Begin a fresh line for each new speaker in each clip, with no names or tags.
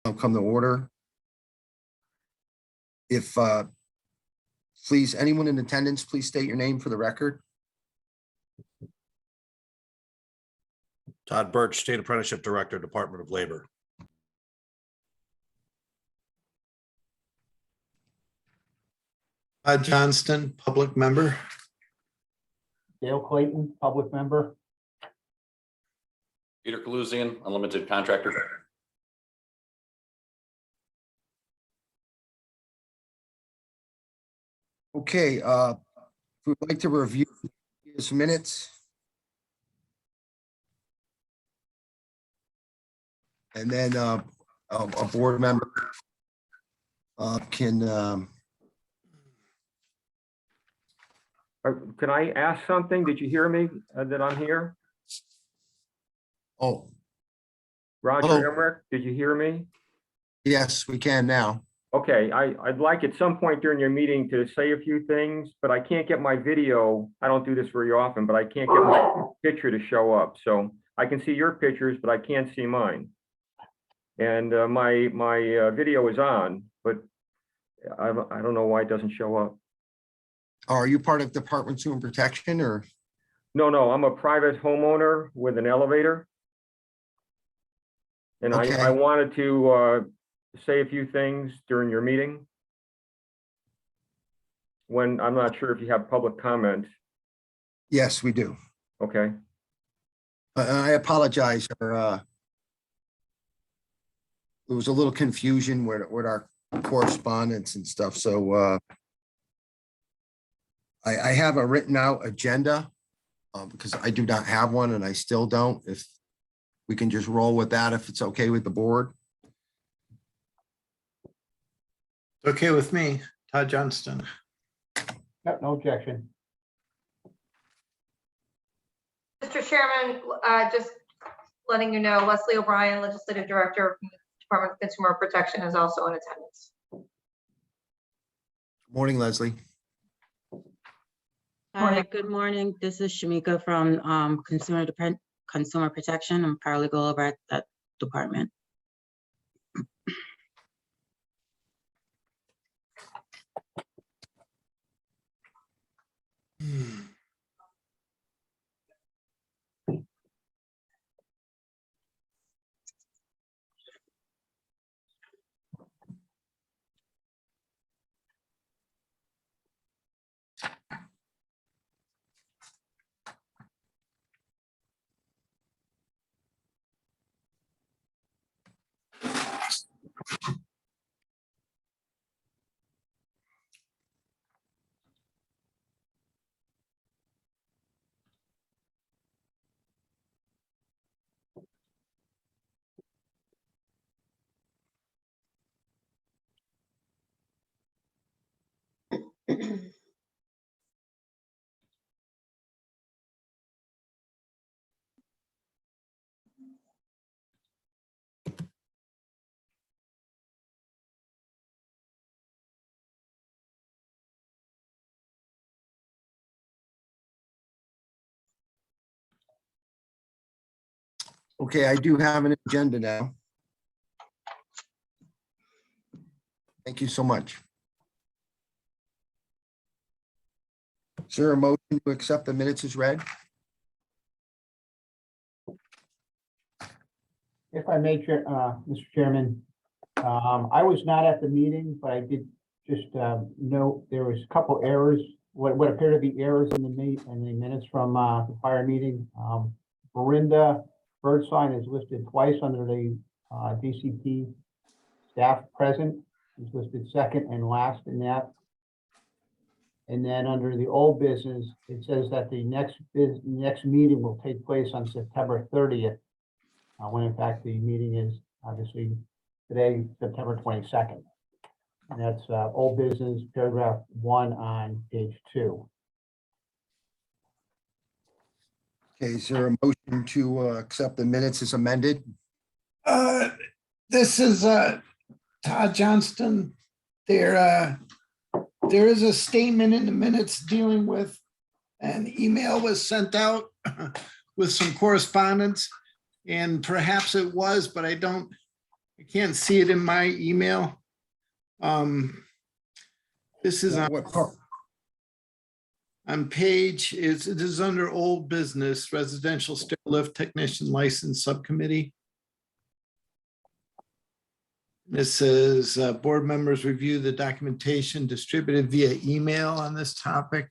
come to order. If, please, anyone in attendance, please state your name for the record.
Todd Birch, State Apprenticeship Director, Department of Labor.
Johnston, public member.
Dale Clayton, public member.
Peter Kaluzian, unlimited contractor.
Okay, we'd like to review his minutes. And then a board member can,
Can I ask something? Did you hear me that I'm here?
oh,
Roger
Hello.
Emmerich, did you hear me?
yes, we can now.
Okay, I'd like at some point during your meeting to say a few things, but I can't get my video. I don't do this very often, but I can't get my picture to show up. So I can see your pictures, but I can't see mine. And my video is on, but I don't know why it doesn't show up.
Are you part of Department of Consumer Protection or?
No, I'm a private homeowner with an elevator. And
Okay.
I wanted to say a few things during your meeting. When I'm not sure if you have public comment.
Yes, we do.
Okay,
I apologize for, there was a little confusion with our correspondence and stuff, so, I have a written out agenda, because I do not have one and I still don't. If we can just roll with that, if it's okay with the board.
Okay with me, Todd Johnston.
Yep, no objection.
Mr. Chairman, just letting you know, Leslie O'Brien, Legislative Director from the Department of Consumer Protection, is also in attendance.
Morning, Leslie.
Hi,
Morning.
good morning. This is Shamika from Consumer Protection. I'm paralegal over at that department.
Okay, I do have an agenda now. Thank you so much. Is there a motion to accept the minutes as read?
If I may, Mr. Chairman, I was not at the meeting, but I did just note there was a couple errors, what appear to be errors in the minutes from the prior meeting. Verinda Birdsong is listed twice under the DCP staff present. He's listed second and last in that. And then under the old business, it says that the next meeting will take place on September 30th. When in fact the meeting is obviously today, September 22nd. And that's old business, paragraph 1 on page 2.
Okay, is there a motion to accept the minutes as amended?
This is Todd Johnston. There is a statement in the minutes dealing with an email was sent out with some correspondence, and perhaps it was, but I don't I can't see it in my email. This is
What part?
on page, it is under old business, residential stair lift technician license subcommittee. This says, board members review the documentation distributed via email on this topic.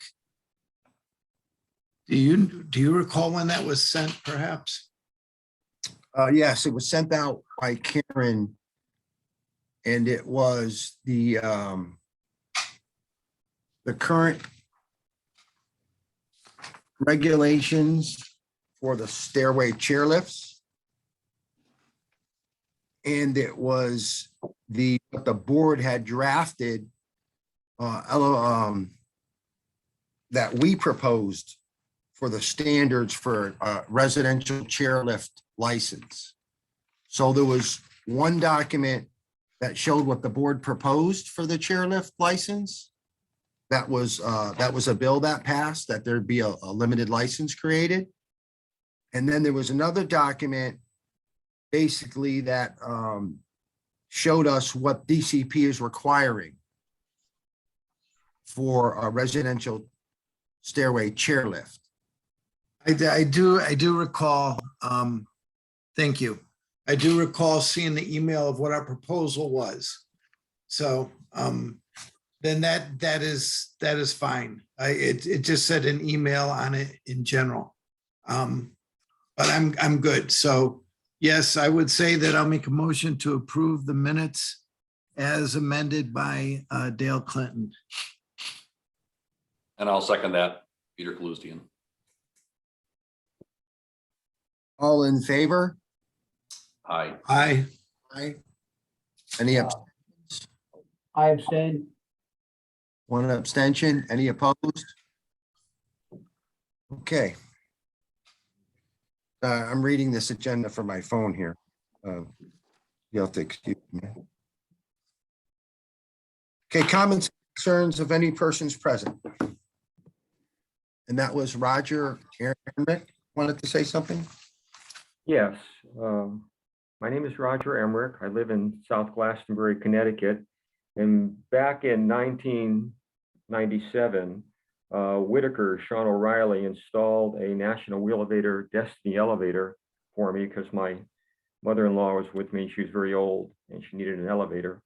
Do you recall when that was sent, perhaps?
Yes, it was sent out by Karen. And it was the current regulations for the stairway chair lifts. And it was what the board had drafted that we proposed for the standards for residential chairlift license. So there was one document that showed what the board proposed for the chairlift license. That was a bill that passed, that there'd be a limited license created. And then there was another document basically that showed us what DCP is requiring for a residential stairway chairlift.
I do recall, thank you. I do recall seeing the email of what our proposal was. So then that is fine. It just said an email on it in general. But I'm good. So yes, I would say that I'll make a motion to approve the minutes as amended by Dale Clinton.
And I'll second that, Peter Kaloostian.
All in favor?
Aye.
Aye.
Aye. Any abstentions?
I abstain.
One abstention? Any opposed? Okay. I'm reading this agenda from my phone here. You'll have to excuse me. Okay, comments, concerns of any persons present. And that was Roger Emmerich wanted to say something?
Yes, my name is Roger Emmerich. I live in South Glastonbury, Connecticut. And back in 1997, Whitaker, Sean O'Reilly installed a National Wheel Elevator Destiny elevator for me because my mother-in-law was with me. She was very old and she needed an elevator.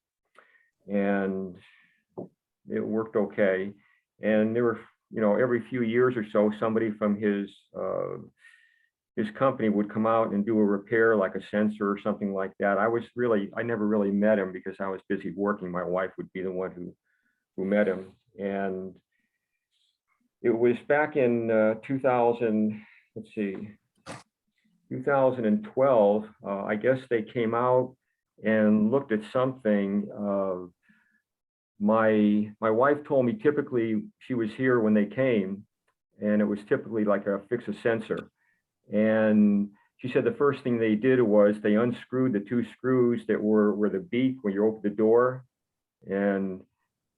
And it worked okay. And there were, every few years or so, somebody from his company would come out and do a repair, like a sensor or something like that. I never really met him because I was busy working. My wife would be the one who met him. And it was back in 2012, I guess they came out and looked at something. My wife told me typically she was here when they came, and it was typically like a fix a sensor. And she said the first thing they did was they unscrewed the two screws that were the beak when you open the door and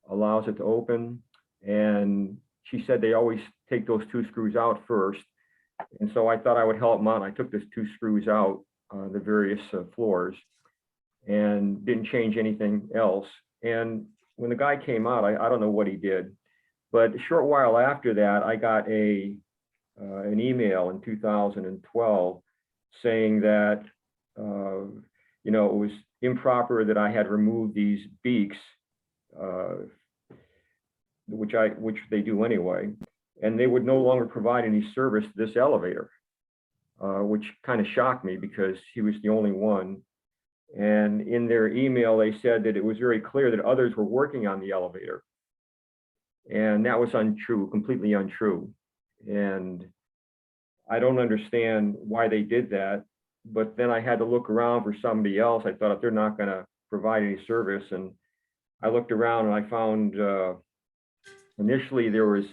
allows it to open. And she said they always take those two screws out first. And so I thought I would help them out. I took those two screws out, the various floors, and didn't change anything else. And when the guy came out, I don't know what he did, but a short while after that, I got an email in 2012 saying that it was improper that I had removed these beaks, which they do anyway, and they would no longer provide any service to this elevator, which kind of shocked me because he was the only one. And in their email, they said that it was very clear that others were working on the elevator. And that was untrue, completely untrue. And I don't understand why they did that. But then I had to look around for somebody else. I thought if they're not going to provide any service, and I looked around and I found initially there was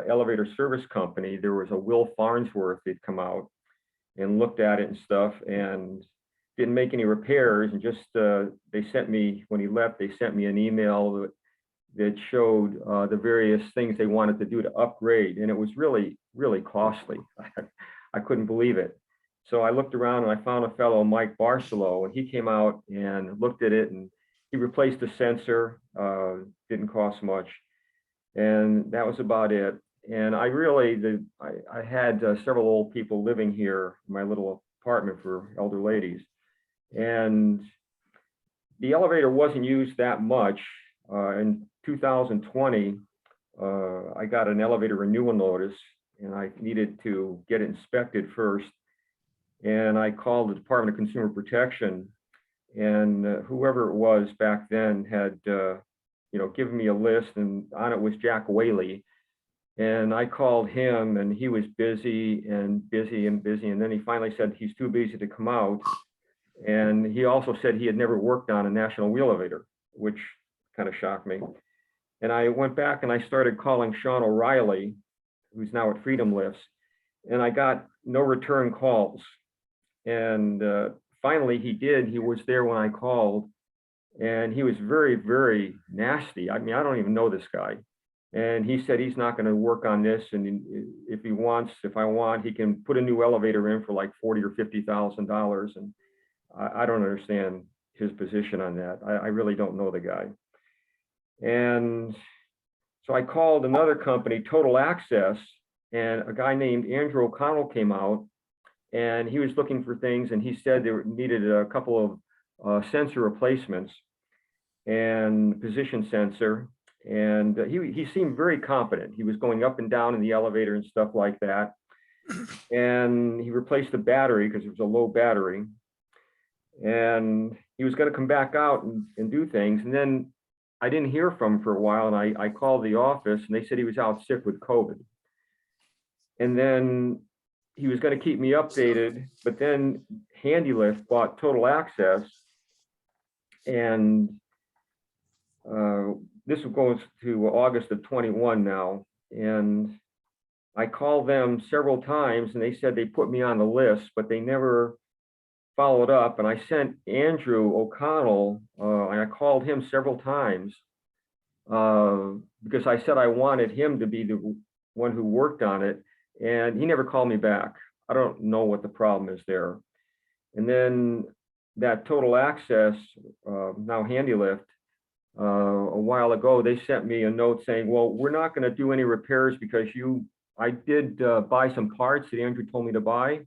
elevator service company. There was a Will Farnsworth that come out and looked at it and stuff and didn't make any repairs, and just they sent me, when he left, they sent me an email that showed the various things they wanted to do to upgrade, and it was really, really costly. I couldn't believe it. So I looked around and I found a fellow, Mike Barcelo, and he came out and looked at it and he replaced the sensor, didn't cost much. And that was about it. And I really, I had several old people living here in my little apartment for elder ladies. And the elevator wasn't used that much. In 2020, I got an elevator renewal notice and I needed to get it inspected first. And I called the Department of Consumer Protection, and whoever it was back then had, given me a list, and on it was Jack Whaley. And I called him and he was busy and busy and busy. And then he finally said he's too busy to come out. And he also said he had never worked on a national wheel elevator, which kind of shocked me. And I went back and I started calling Sean O'Reilly, who's now at Freedom Lifts, and I got no return calls. And finally he did. He was there when I called, and he was very, very nasty. I mean, I don't even know this guy. And he said he's not going to work on this. And if I want, he can put a new elevator in for like $40,000 or $50,000. And I don't understand his position on that. I really don't know the guy. And so I called another company, Total Access, and a guy named Andrew O'Connell came out, and he was looking for things, and he said they needed a couple of sensor replacements and position sensor. And he seemed very competent. He was going up and down in the elevator and stuff like that. And he replaced the battery because it was a low battery. And he was going to come back out and do things. And then I didn't hear from him for a while. And I called the office and they said he was out sick with COVID. And then he was going to keep me updated. But then HandyLift bought Total Access. And this goes to August of 21 now. And I called them several times and they said they put me on the list, but they never followed up. And I sent Andrew O'Connell, and I called him several times because I said I wanted him to be the one who worked on it. And he never called me back. I don't know what the problem is there. And then that Total Access, now HandyLift, a while ago, they sent me a note saying, well, we're not going to do any repairs because I did buy some parts that Andrew told me to buy.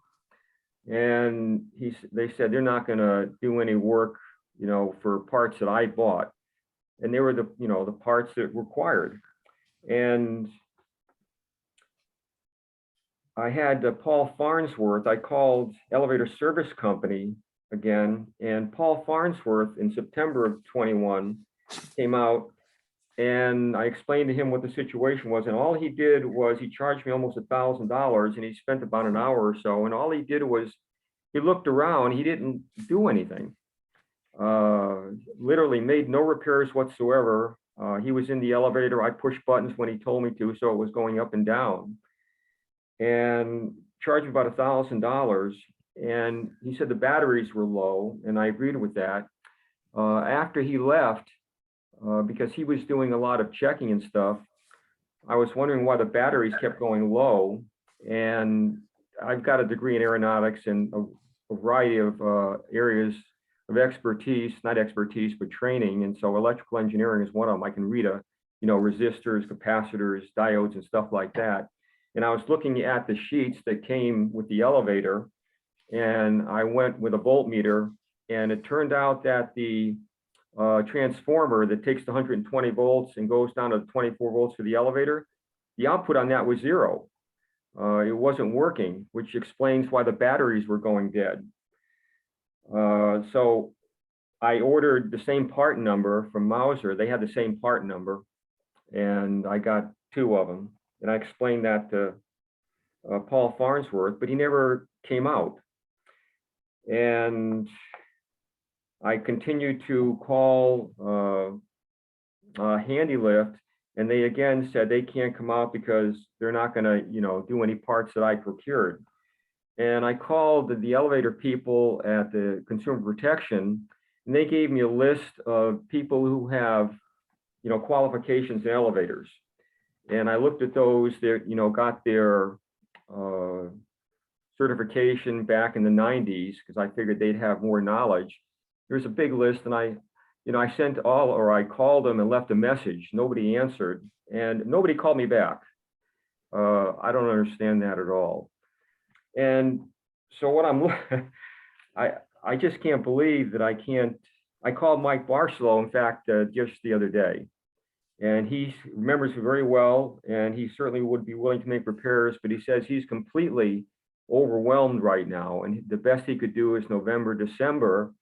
And they said they're not going to do any work, for parts that I bought. And they were the parts that were required. And I had Paul Farnsworth. I called Elevator Service Company again, and Paul Farnsworth in September of 21 came out, and I explained to him what the situation was, and all he did was he charged me almost $1,000, and he spent about an hour or so, and all he did was he looked around. He didn't do anything. Literally made no repairs whatsoever. He was in the elevator. I pushed buttons when he told me to, so it was going up and down, and charged me about $1,000. And he said the batteries were low, and I agreed with that. After he left, because he was doing a lot of checking and stuff, I was wondering why the batteries kept going low. And I've got a degree in aeronautics and a variety of areas of expertise, not expertise, but training. And so electrical engineering is one of them. I can read resistors, capacitors, diodes, and stuff like that. And I was looking at the sheets that came with the elevator, and I went with a voltmeter, and it turned out that the transformer that takes the 120 volts and goes down to 24 volts for the elevator, the output on that was 0. It wasn't working, which explains why the batteries were going dead. So I ordered the same part number from Mauser. They had the same part number, and I got 2 of them. And I explained that to Paul Farnsworth, but he never came out. And I continued to call HandyLift, and they again said they can't come out because they're not going to, do any parts that I procured. And I called the elevator people at the Consumer Protection, and they gave me a list of people who have, qualifications in elevators. And I looked at those that, got their certification back in the 90s, because I figured they'd have more knowledge. There's a big list, and I called them and left a message. Nobody answered, and nobody called me back. I don't understand that at all. And so what I just can't believe that I called Mike Barstow, in fact, just the other day. And he remembers me very well, and he certainly would be willing to make repairs, but he says he's completely overwhelmed right now. And the best he could do is November, December.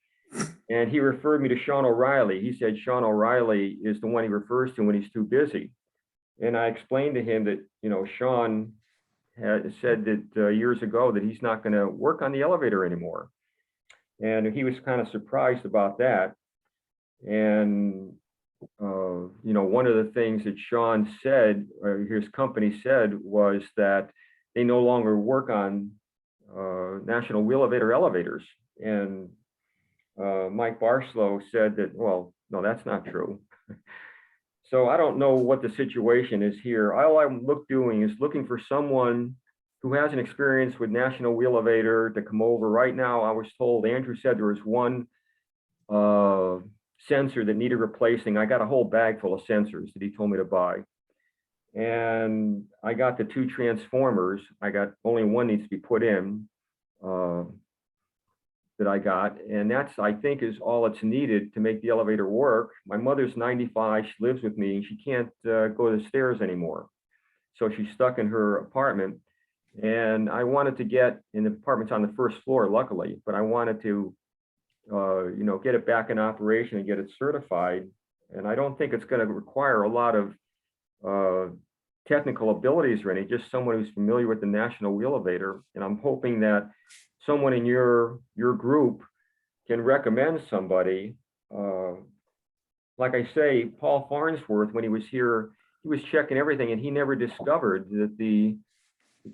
And he referred me to Sean O'Reilly. He said Sean O'Reilly is the one he refers to when he's too busy. And I explained to him that, Sean had said that years ago that he's not going to work on the elevator anymore. And he was kind of surprised about that. And, one of the things that Sean said, or his company said, was that they no longer work on National Wheel elevators. And Mike Barstow said that, well, no, that's not true. So I don't know what the situation is here. All I'm doing is looking for someone who has an experience with National Wheel Elevator to come over. Right now, I was told, Andrew said there was one sensor that needed replacing. I got a whole bag full of sensors that he told me to buy. And I got the 2 transformers. I got only one needs to be put in that I got. And that's, I think, is all it's needed to make the elevator work. My mother's 95, she lives with me, and she can't go to the stairs anymore. So she's stuck in her apartment. And I wanted to get, in the apartment's on the first floor, luckily, but I wanted to, get it back in operation and get it certified. And I don't think it's going to require a lot of technical abilities or anything, just someone who's familiar with the National Wheel Elevator. And I'm hoping that someone in your group can recommend somebody. Like I say, Paul Farnsworth, when he was here, he was checking everything, and he never discovered that the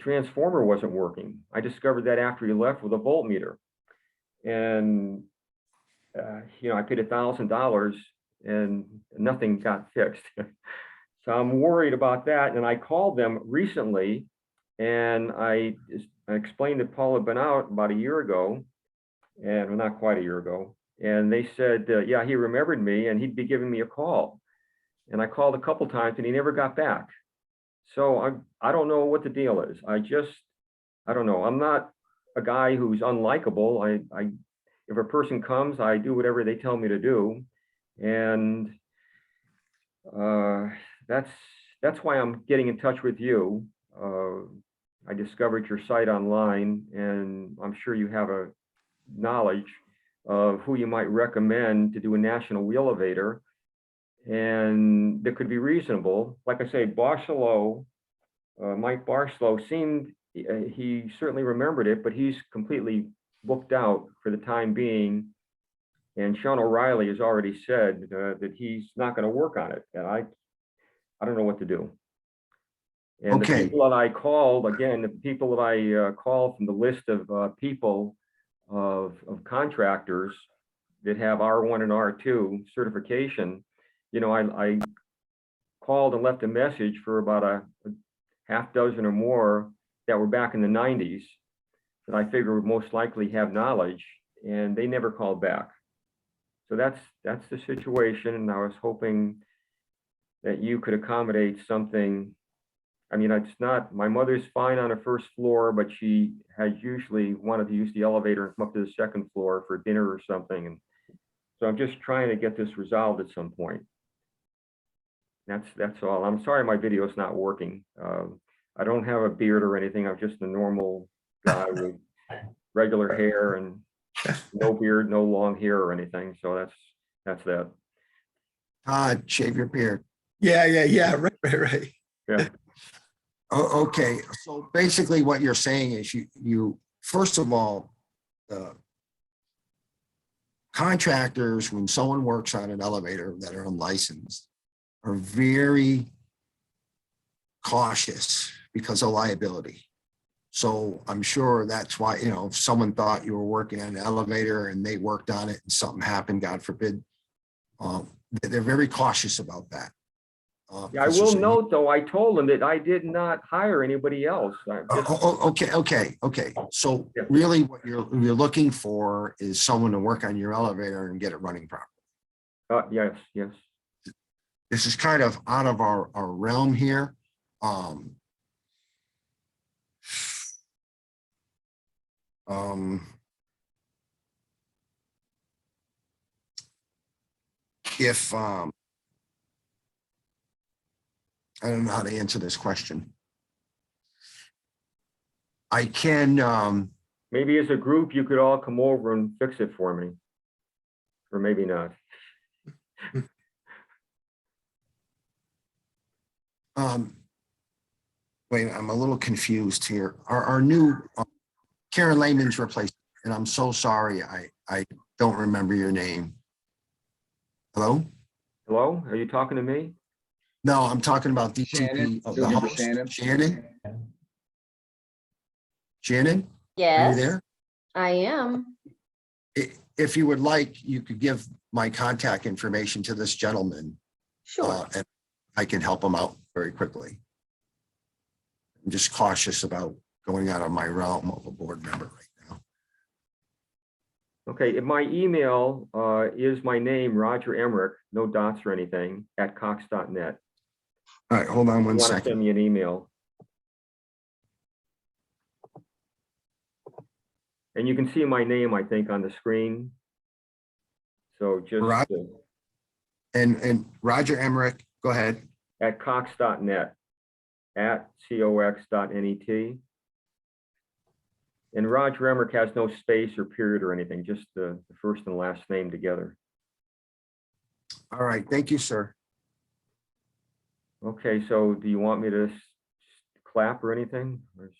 transformer wasn't working. I discovered that after he left with a voltmeter. And, I paid $1,000 and nothing got fixed. So I'm worried about that. And I called them recently, and I explained that Paul had been out about a year ago, and well, not quite a year ago. And they said, yeah, he remembered me and he'd be giving me a call. And I called a couple times and he never got back. So I don't know what the deal is. I don't know. I'm not a guy who's unlikable. If a person comes, I do whatever they tell me to do. And that's why I'm getting in touch with you. I discovered your site online, and I'm sure you have a knowledge of who you might recommend to do a National Wheel Elevator, and that could be reasonable. Like I say, Mike Barstow seemed, he certainly remembered it, but he's completely booked out for the time being. And Sean O'Reilly has already said that he's not going to work on it, and I don't know what to do. And
Okay.
the people that I called, again, the people that I called from the list of people of contractors that have R1 and R2 certification, I called and left a message for about a half dozen or more that were back in the 90s that I figure would most likely have knowledge, and they never called back. So that's the situation, and I was hoping that you could accommodate something. I mean, it's not, my mother's fine on the first floor, but she has usually wanted to use the elevator and come up to the second floor for dinner or something. And so I'm just trying to get this resolved at some point. That's all. I'm sorry my video is not working. I don't have a beard or anything. I'm just a normal guy with regular hair and no beard, no long hair or anything. So that's that.
Todd, shave your beard.
Yeah, right.
Yeah.
Okay, so basically what you're saying is you first of all, contractors, when someone works on an elevator that are unlicensed, are very cautious because of liability. So I'm sure that's why, if someone thought you were working on an elevator and they worked on it and something happened, God forbid, they're very cautious about that.
Yeah, I will note, though, I told him that I did not hire anybody else.
Okay. So
Yeah.
really what you're looking for is someone to work on your elevator and get it running properly.
Yes.
This is kind of out of our realm here. Um, if, I don't know how to answer this question. I can,
Maybe as a group, you could all come over and fix it for me. Or maybe not.
wait, I'm a little confused here. Our new Karen Lehman's replaced, and I'm so sorry, I don't remember your name. Hello?
Hello, are you talking to me?
No, I'm talking about
Shannon,
DCP of the
looking for
host.
Shannon.
Shannon? Shannon? Are you
Yes,
there?
I am.
If you would like, you could give my contact information to this gentleman.
Sure.
And I can help him out very quickly. I'm just cautious about going out of my realm of a board member right now.
Okay, my email is my name, Roger Emmerich, no dots or anything, @cox.net.
All right, hold on
You
one
want to send
second.
me an email. And you can see my name, I think, on the screen. So just
Right. And Roger Emmerich, go ahead.
@cox.net, @cox.net. And Roger Emmerich has no space or period or anything, just the first and last name together.
All right, thank you, sir.
Okay, so do you want me to clap or anything? Or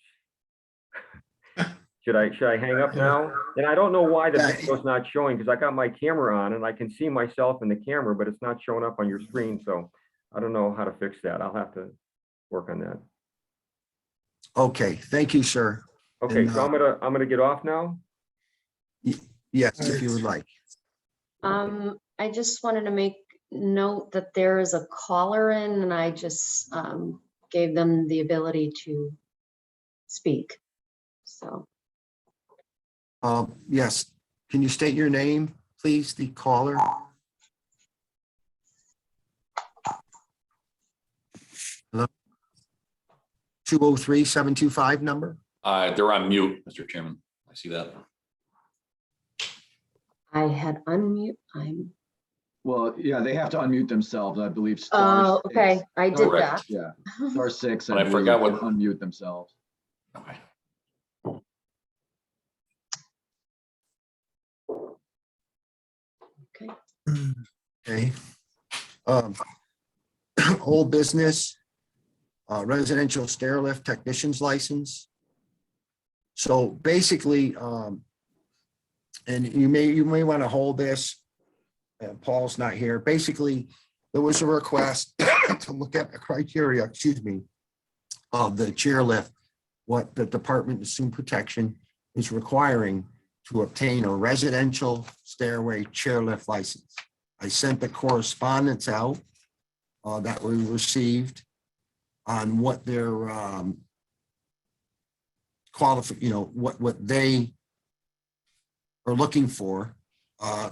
should I hang up now? And I don't know why the video's not showing, because I got my camera on and I can see myself in the camera, but it's not showing up on your screen. So I don't know how to fix that. I'll have to work on that.
Okay, thank you, sir.
Okay,
And,
so I'm gonna get off now.
Yes, if you would like.
I just wanted to make note that there is a caller in and I just gave them the ability to speak. So,
Yes, can you state your name, please, the caller? Hello? 203-725 number?
They're on mute, Mr. Chairman. I see that.
I had unmute,
Well, yeah, they have to unmute themselves, I believe.
oh,
*6.
okay, I did that.
Correct.
Yeah, *6.
But I
believe,
forgot
can
what-
unmute themselves.
Okay.
Okay.
Okay. Old business, residential stair lift technician's license. So basically, and you may want to hold this. Paul's not here. Basically, there was a request to look at the criteria, excuse me, of the chairlift, what the Department of Consumer Protection is requiring to obtain a residential stairway chairlift license. I sent the correspondence out that we received on what their what they are looking for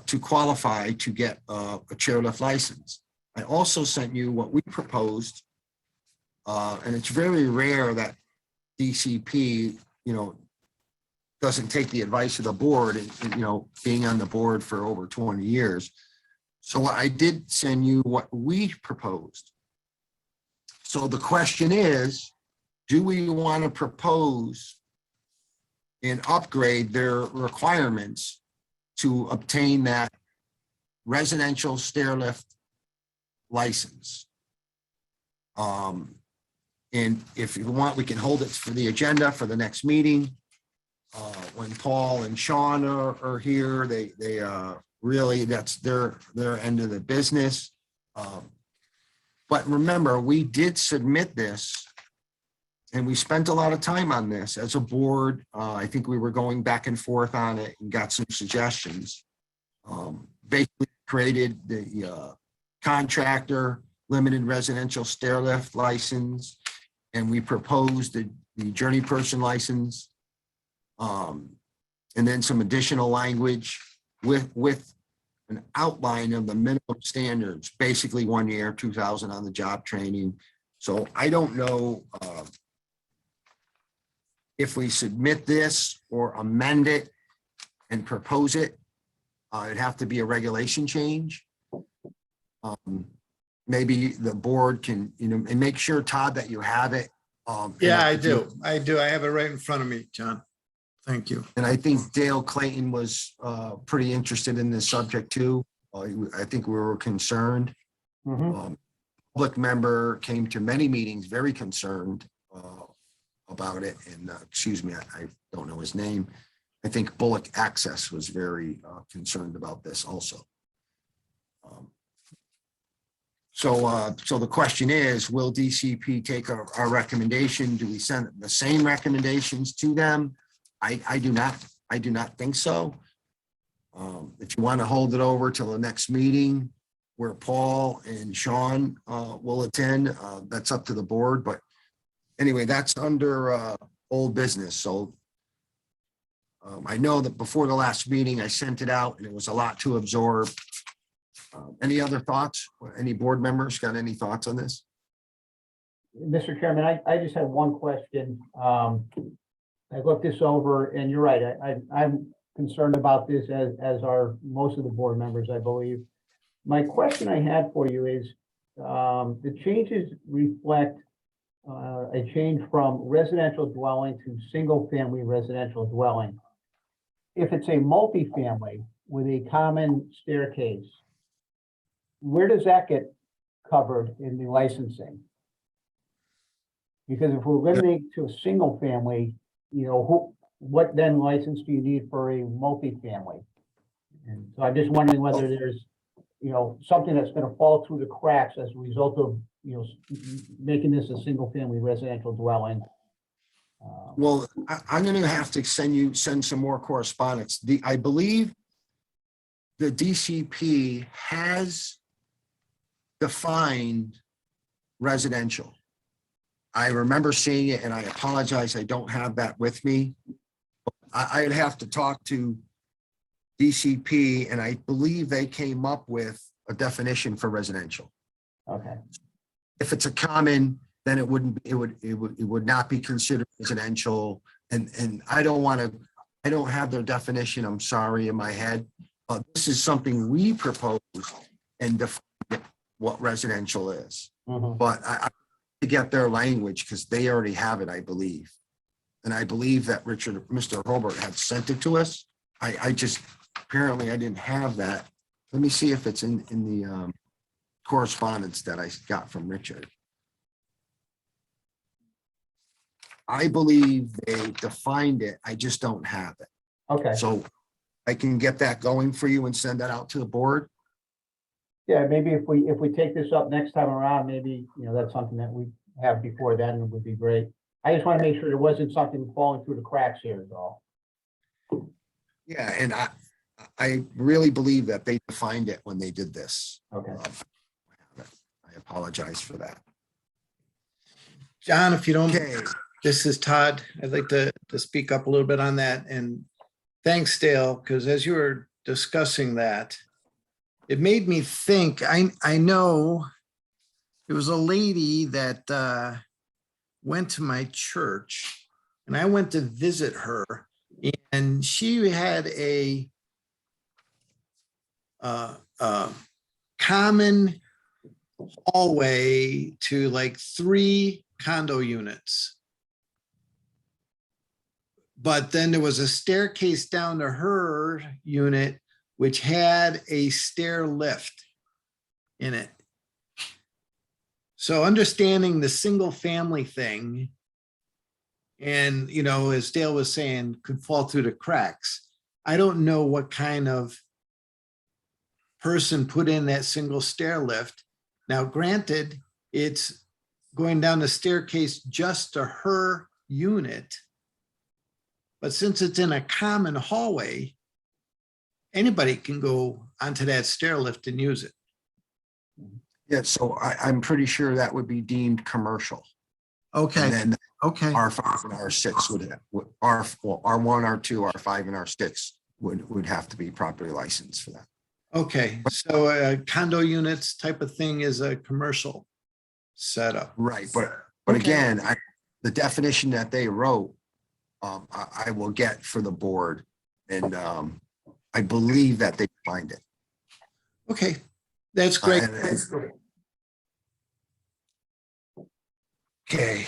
to qualify to get a chairlift license. I also sent you what we proposed, and it's very rare that DCP, doesn't take the advice of the board and, being on the board for over 20 years. So I did send you what we proposed. So the question is, do we want to propose and upgrade their requirements to obtain that residential stair lift license? And if you want, we can hold it for the agenda for the next meeting. When Paul and Sean are here, they really, that's their end of the business. But remember, we did submit this and we spent a lot of time on this as a board. I think we were going back and forth on it and got some suggestions. Basically created the contractor, limited residential stair lift license, and we proposed the journey person license. And then some additional language with an outline of the minimum standards, basically 1 year, 2,000 on the job training. So I don't know if we submit this or amend it and propose it, it'd have to be a regulation change. Maybe the board can, and make sure, Todd, that you have it.
Yeah, I
if you-
do. I do. I have it right in front of me, John. Thank you.
And I think Dale Clayton was pretty interested in this subject too. I think we were concerned.
Mhm.
Public member came to many meetings, very concerned about it. And excuse me, I don't know his name. I think Bullock Access was very concerned about this also. So the question is, will DCP take our recommendation? Do we send the same recommendations to them? I do not think so. If you want to hold it over till the next meeting where Paul and Sean will attend, that's up to the board. But anyway, that's under old business. So I know that before the last meeting, I sent it out and it was a lot to absorb. Any other thoughts? Any board members got any thoughts on this?
Mr. Chairman, I just have one question. I looked this over and you're right. I'm concerned about this as are most of the board members, I believe. My question I had for you is, the changes reflect a change from residential dwelling to single-family residential dwelling. If it's a multifamily with a common staircase, where does that get covered in the licensing? Because if we're limiting to a single family, what then license do you need for a multifamily? And so I'm just wondering whether there's, something that's gonna fall through the cracks as a result of, making this a single family residential dwelling.
Well, I'm gonna have to send some more correspondence. I believe the DCP has defined residential. I remember seeing it and I apologize, I don't have that with me. I'd have to talk to DCP and I believe they came up with a definition for residential.
Okay,
If it's a common, then it would not be considered residential. And I don't have their definition, I'm sorry, in my head. This is something we propose and define what residential is.
mhm.
But I to get their language because they already have it, I believe. And I believe that Mr. Hobart had sent it to us. I just, apparently I didn't have that. Let me see if it's in the correspondence that I got from Richard. I believe they defined it. I just don't have it.
Okay,
So I can get that going for you and send that out to the board.
yeah, maybe if we take this up next time around, maybe, that's something that we have before then would be great. I just want to make sure there wasn't something falling through the cracks here is all.
Yeah, and I really believe that they defined it when they did this.
Okay.
I apologize for that.
John, if you don't,
Okay,
this is Todd. I'd like to speak up a little bit on that. And thanks, Dale, because as you were discussing that, it made me think, I know there was a lady that went to my church and I went to visit her and she had a common hallway to like 3 condo units. But then there was a staircase down to her unit, which had a stair lift in it. So understanding the single family thing and, as Dale was saying, could fall through the cracks. I don't know what kind of person put in that single stair lift. Now, granted, it's going down the staircase just to her unit. But since it's in a common hallway, anybody can go onto that stair lift and use it.
Yeah, so I'm pretty sure that would be deemed commercial.
Okay,
And then
okay,
R5 and R6 would, R1, R2, R5 and R6 would have to be properly licensed for that.
okay. So condo units type of thing is a commercial setup.
Right, but
Okay.
again, the definition that they wrote, I will get for the board. And I believe that they find it.
Okay, that's great.
Okay,
Mr.
Okay.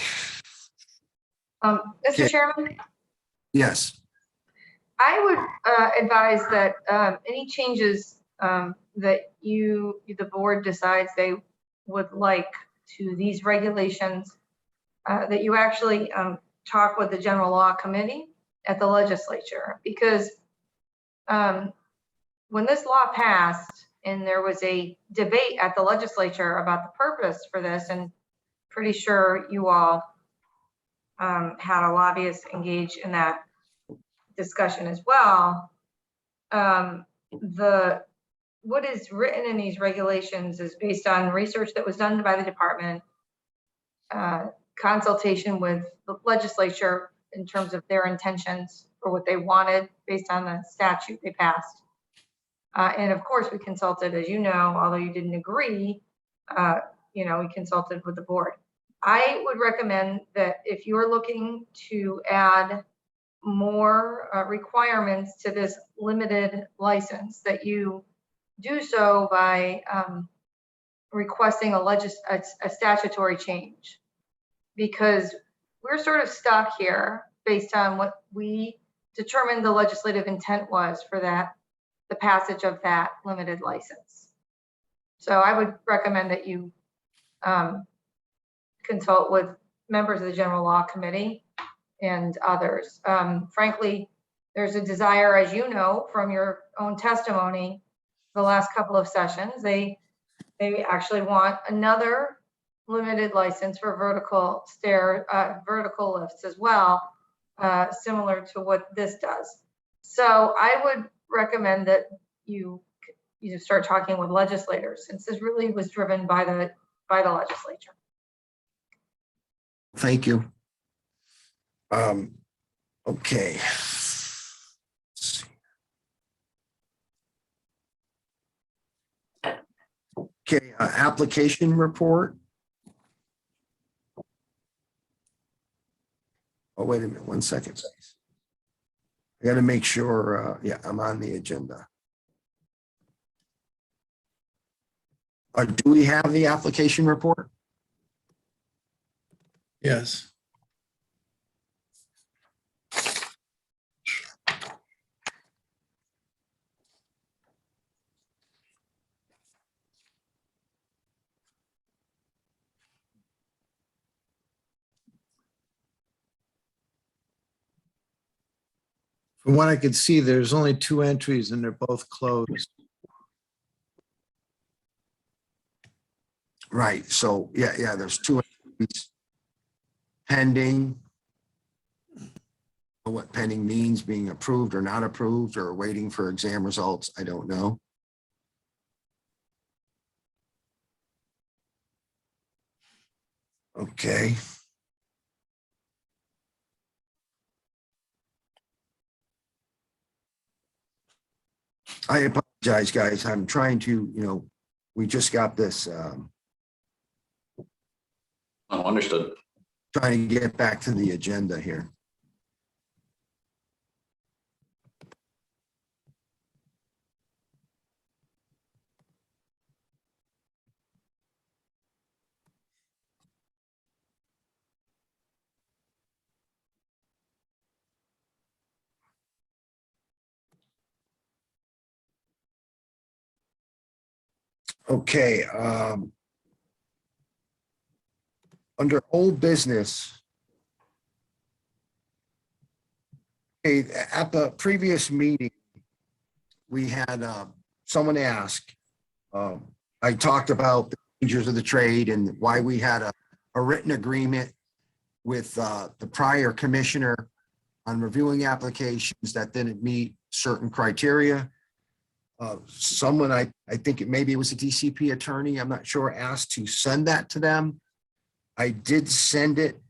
Chairman,
yes,
I would advise that any changes that the board decides they would like to these regulations, that you actually talk with the general law committee at the legislature, because when this law passed and there was a debate at the legislature about the purpose for this, and pretty sure you all had a lobbyist engage in that discussion as well. What is written in these regulations is based on research that was done by the department, consultation with the legislature in terms of their intentions for what they wanted based on the statute they passed. And of course, we consulted, as you know, although you didn't agree, we consulted with the board. I would recommend that if you're looking to add more requirements to this limited license, that you do so by requesting a statutory change, because we're sort of stuck here based on what we determined the legislative intent was for the passage of that limited license. So I would recommend that you consult with members of the General Law Committee and others. Frankly, there's a desire, as you know, from your own testimony, the last couple of sessions, they actually want another limited license for vertical lifts as well, similar to what this does. So I would recommend that you start talking with legislators, since this really was driven by the legislature.
thank you. Okay. Let's see. Okay, application report. Oh, wait a minute, 1 second, please. I gotta make sure, yeah, I'm on the agenda. Do we have the application report?
Yes. From what I could see, there's only 2 entries and they're both closed.
Right, so, yeah, there's 2 entries pending. What pending means, being approved or not approved, or waiting for exam results, I don't know. Okay. I apologize, guys. I'm trying to, we just got this,
Oh, understood.
trying to get back to the agenda here. Okay, under old business. Okay, at the previous meeting, we had someone ask, I talked about the dangers of the trade and why we had a written agreement with the prior commissioner on reviewing applications that didn't meet certain criteria. Someone, I think maybe it was a DCP attorney, I'm not sure, asked to send that to them. I did send it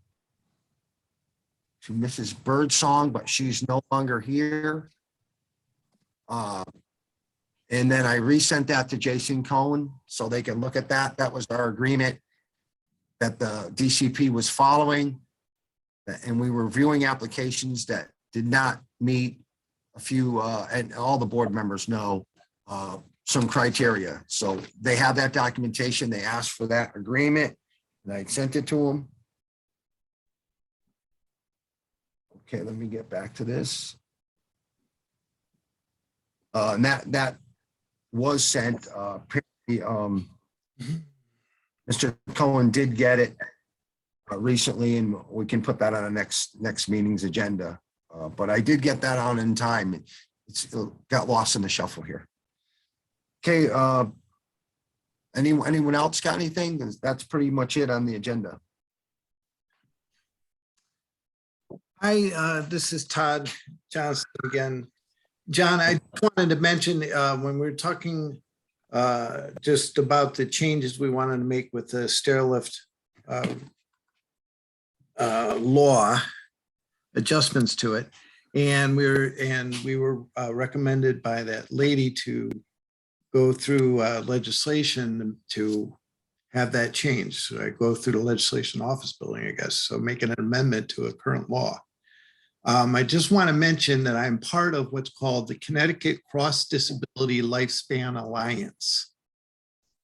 to Mrs. Birdsong, but she's no longer here. And then I resent that to Jason Cohen so they can look at that. That was our agreement that the DCP was following. And we were reviewing applications that did not meet a few, and all the board members know, some criteria. So they have that documentation. They asked for that agreement and I sent it to them. Okay, let me get back to this. And that was sent, apparently, Mr. Cohen did get it recently, and we can put that on the next meeting's agenda. But I did get that on in time. It got lost in the shuffle here. Okay, anyone else got anything? That's pretty much it on the agenda.
Hi, this is Todd Johnson again. John, I wanted to mention, when we were talking just about the changes we wanted to make with the stair lift law, adjustments to it. And we were recommended by that lady to go through legislation to have that changed. So I go through the legislation office building, I guess, so making an amendment to a current law. I just want to mention that I'm part of what's called the Connecticut Cross Disability Lifespan Alliance.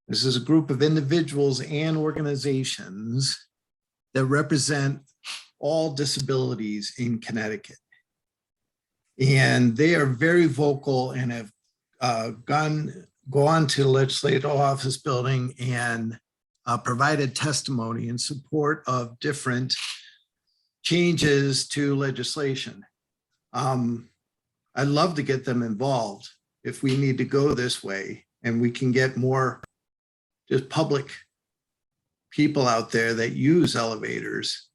This is a group of individuals and organizations that represent all disabilities in Connecticut. And they are very vocal and have gone to the legislative office building and provided testimony in support of different changes to legislation. I'd love to get them involved if we need to go this way and we can get more just public people out there that use elevators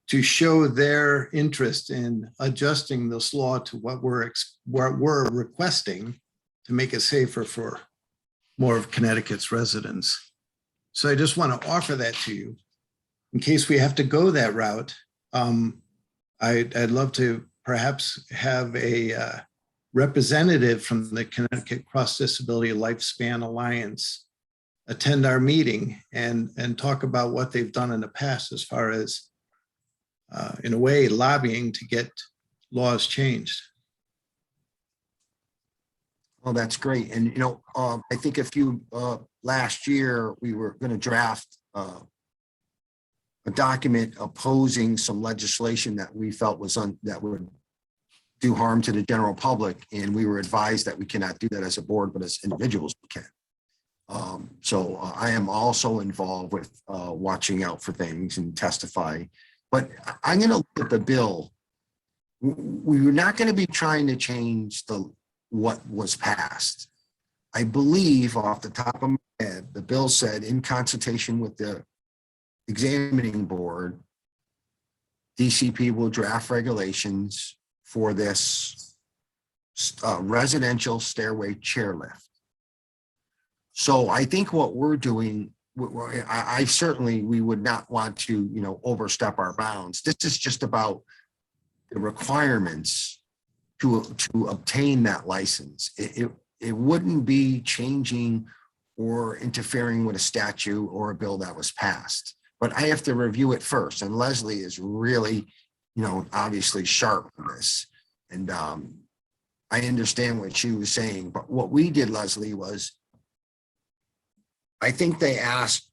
to show their interest in adjusting this law to what we're requesting to make it safer for more of Connecticut's residents. So I just want to offer that to you. In case we have to go that route, I'd love to perhaps have a representative from the Connecticut Cross Disability Lifespan Alliance attend our meeting and talk about what they've done in the past as far as, in a way, lobbying to get laws changed.
Well, that's great. And, I think last year, we were going to draft a document opposing some legislation that we felt that would do harm to the general public. And we were advised that we cannot do that as a board, but as individuals we can. So I am also involved with watching out for things and testify. But I'm going to look at the bill. We're not going to be trying to change what was passed. I believe off the top of my head, the bill said in consultation with the examining board, DCP will draft regulations for this residential stairway chairlift. So I think what we're doing, I certainly, we would not want to, overstep our bounds. This is just about the requirements to obtain that license. It wouldn't be changing or interfering with a statute or a bill that was passed. But I have to review it first. And Leslie is really, obviously sharp on this. And I understand what she was saying. But what we did, Leslie, was I think they asked,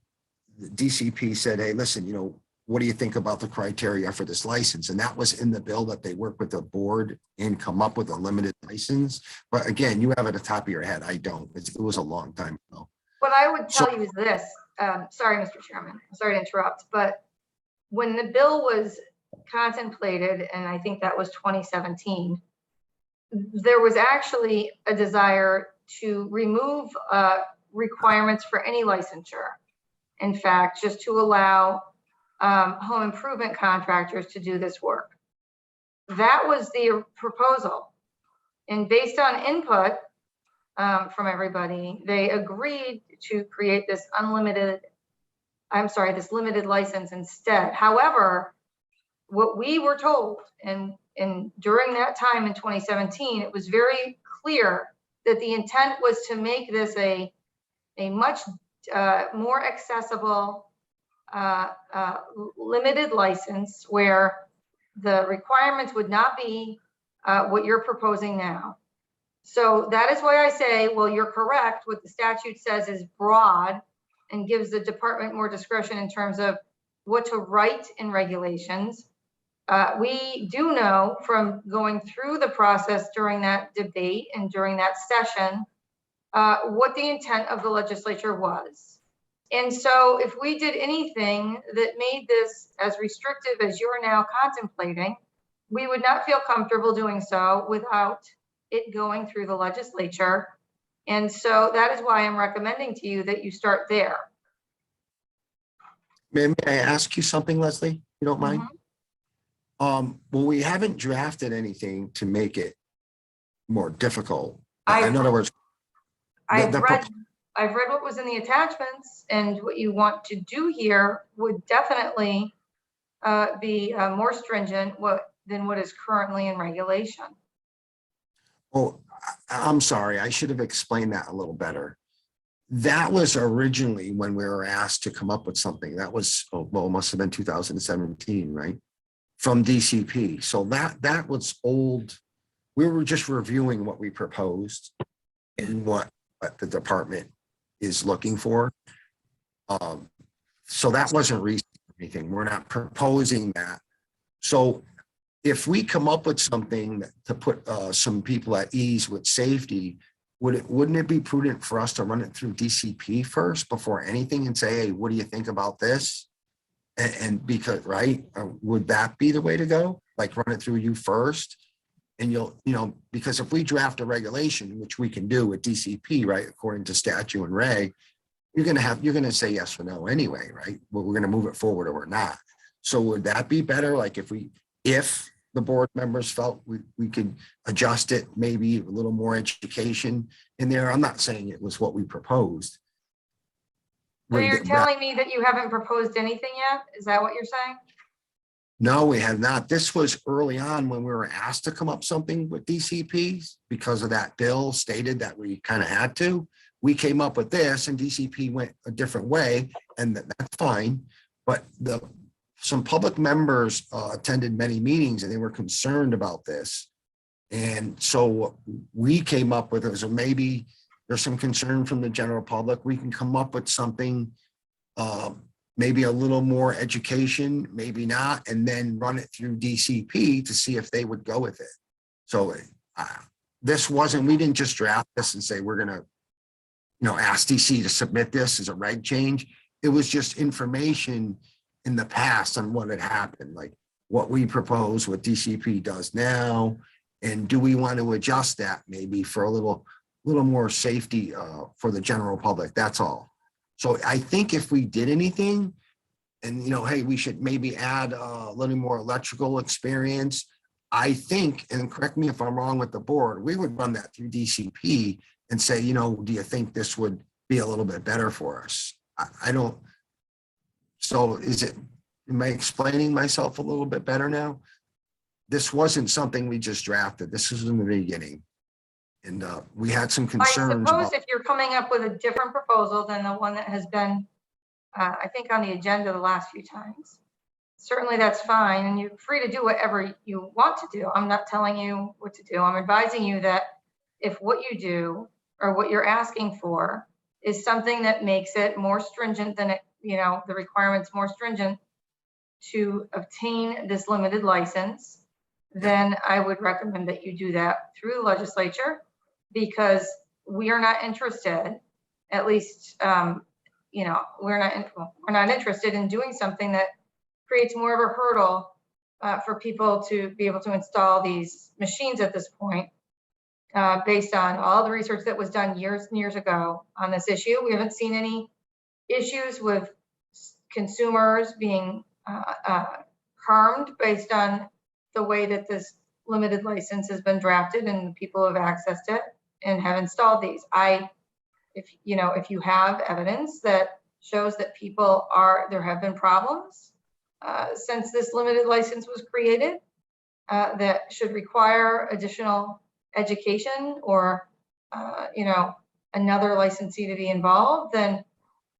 the DCP said, hey, listen, what do you think about the criteria for this license? And that was in the bill that they worked with the board and come up with a limited license. But again, you have it at the top of your head. I don't. It was a long time ago.
What I would tell you is this, sorry, Mr. Chairman, I'm sorry to interrupt, but when the bill was contemplated, and I think that was 2017, there was actually a desire to remove requirements for any licensure. In fact, just to allow home improvement contractors to do this work. That was the proposal. And based on input from everybody. They agreed to create this this limited license instead. However, what we were told, and during that time in 2017, it was very clear that the intent was to make this a much more accessible limited license where the requirements would not be what you're proposing now. So that is why I say, well, you're correct. What the statute says is broad and gives the department more discretion in terms of what to write in regulations. We do know from going through the process during that debate and during that session, what the intent of the legislature was. And so if we did anything that made this as restrictive as you're now contemplating, we would not feel comfortable doing so without it going through the legislature. And so that is why I'm recommending to you that you start there.
May I ask you something, Leslie? You don't mind?
Mhm.
Well, we haven't drafted anything to make it more difficult.
I-
In other words,
I've
the
read what was in the attachments, and what you want to do here would definitely be more stringent than what is currently in regulation.
oh, I'm sorry, I should have explained that a little better. That was originally when we were asked to come up with something. That was, well, it must have been 2017, right? From DCP. So that was old. We were just reviewing what we proposed and what the department is looking for. So that wasn't recent or anything. We're not proposing that. So if we come up with something to put some people at ease with safety, wouldn't it be prudent for us to run it through DCP first before anything and say, hey, what do you think about this? And because, right, would that be the way to go? Like run it through you first? And because if we draft a regulation, which we can do with DCP, right, according to statute and reg, you're going to say yes or no anyway, right? Well, we're going to move it forward or we're not. So would that be better? Like if the board members felt we could adjust it, maybe a little more education in there. I'm not saying it was what we proposed.
So you're telling me that you haven't proposed anything yet? Is that what you're saying?
No, we have not. This was early on when we were asked to come up something with DCP because of that bill stated that we kind of had to. We came up with this and DCP went a different way, and that's fine. But some public members attended many meetings and they were concerned about this. And so we came up with it. So maybe there's some concern from the general public. We can come up with something, maybe a little more education, maybe not, and then run it through DCP to see if they would go with it. So we didn't just draft this and say, we're going to, ask DC to submit this as a reg change. It was just information in the past on what had happened, like what we propose, what DCP does now, and do we want to adjust that maybe for a little more safety for the general public? That's all. So I think if we did anything, and hey, we should maybe add a little more electrical experience. I think, and correct me if I'm wrong with the board, we would run that through DCP and say, do you think this would be a little bit better for us? I don't. So am I explaining myself a little bit better now? This wasn't something we just drafted. This was in the beginning. And we had some concerns.
I suppose if you're coming up with a different proposal than the one that has been, I think, on the agenda the last few times, certainly that's fine. And you're free to do whatever you want to do. I'm not telling you what to do. I'm advising you that if what you do or what you're asking for is something that makes it more stringent than the requirements more stringent to obtain this limited license, then I would recommend that you do that through the legislature, because we are not interested, at least, we're not interested in doing something that creates more of a hurdle for people to be able to install these machines at this point. Based on all the research that was done years and years ago on this issue, we haven't seen any issues with consumers being harmed based on the way that this limited license has been drafted and people have accessed it. and have installed these. If you have evidence that shows that there have been problems since this limited license was created, that should require additional education or, another licensee to be involved, then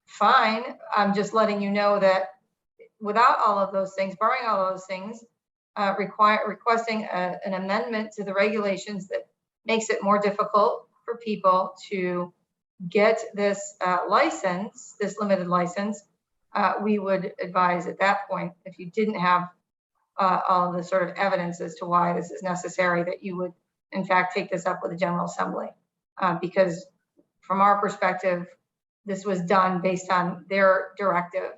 fine. I'm just letting you know that without all of those things, barring all those things, requesting an amendment to the regulations that makes it more difficult for people to get this license, this limited license, we would advise at that point, if you didn't have all of the sort of evidence as to why this is necessary, that you would in fact take this up with the General Assembly. Because from our perspective, this was done based on their directive.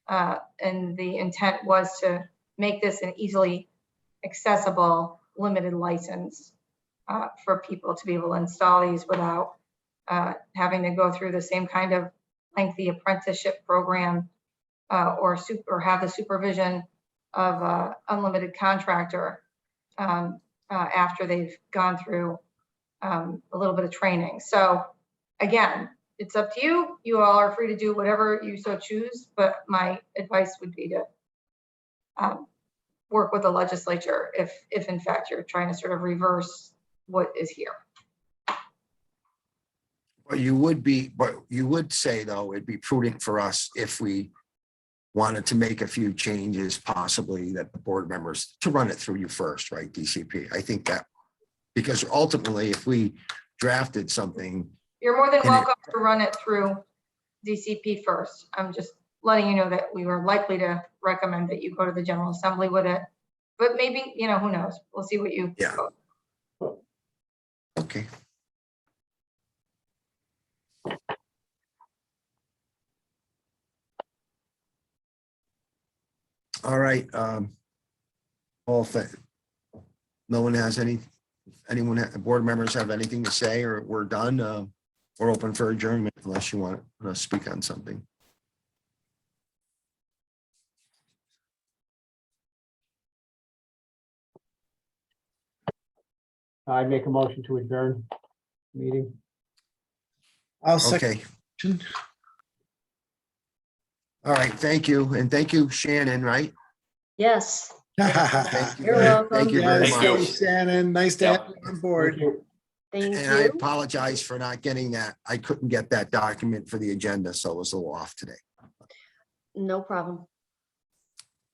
And the intent was to make this an easily accessible limited license for people to be able to install these without having to go through the same kind of lengthy apprenticeship program or have the supervision of an unlimited contractor after they've gone through a little bit of training. So again, it's up to you. You all are free to do whatever you so choose, but my advice would be to work with the legislature if in fact you're trying to sort of reverse what is here.
But you would say though, it'd be prudent for us if we wanted to make a few changes, possibly that the board members to run it through you first, right? DCP. I think that because ultimately if we drafted something,
You're more than
And it-
welcome to run it through DCP first. I'm just letting you know that we were likely to recommend that you go to the General Assembly with it. But maybe, who knows? We'll see what you.
Yeah. okay. All right. No one has board members have anything to say, or we're done? We're open for adjournment unless you want to speak on something.
I make a motion to adjourn meeting.
I'll second.
Okay. All right. Thank you. And thank you, Shannon, right?
Yes,
Thank you.
You're welcome.
Thank you very
Yes,
Thank you.
much.
thanks, Shannon, nice to have you on board.
Thank you.
thank
And I
you.
apologize for not getting that. I couldn't get that document for the agenda, so it was a little off today.
No problem.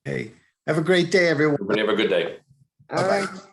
Hey, have a great day, everyone.
Everybody have a good day.
All
Bye-bye.
right.